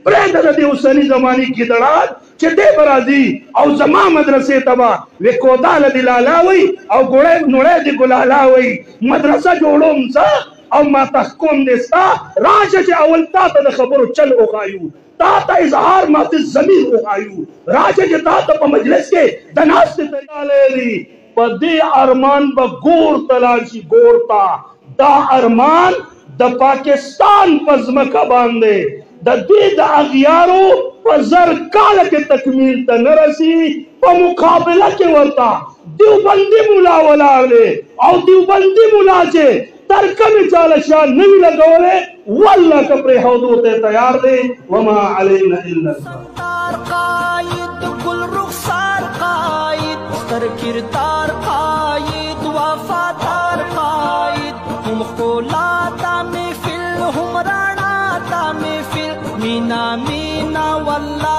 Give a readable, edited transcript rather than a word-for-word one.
پرېږده د دې اوسني زمانې ګیدړان چې دی به راځي او زما مدرسې ته به وې کوداله دې لالا وي او نوړی دې ګلالا وي مدرسه جوړوم زه او ما تحکم دې ستا راشه چې اول تا ته د خبرو چل وښایو تا ته اظهار ما فی الضمیر وښایو راشه چې تا ته په مجلس کې د ناستې طریقه لري په دې ارمان به ګور ته لاړ شي ګور ته دا ارمان د پاکستان په ځمکه باندې د دې د اغیارو په زر کاله کې تکمیل ته نه رسي په مقابله کې ورته دیوبندي ملا ولاړ دی او دیوبندي ملا چې ترکمې چاله شان نه وي لګولی والله که پرېښودو ته تیار دی وما علینا الا ستار قاید گل رخسار قاید ستر کردار قاید وفادار قاید هم خلاتا محفل هم رانا تا محفل مینا مینا والله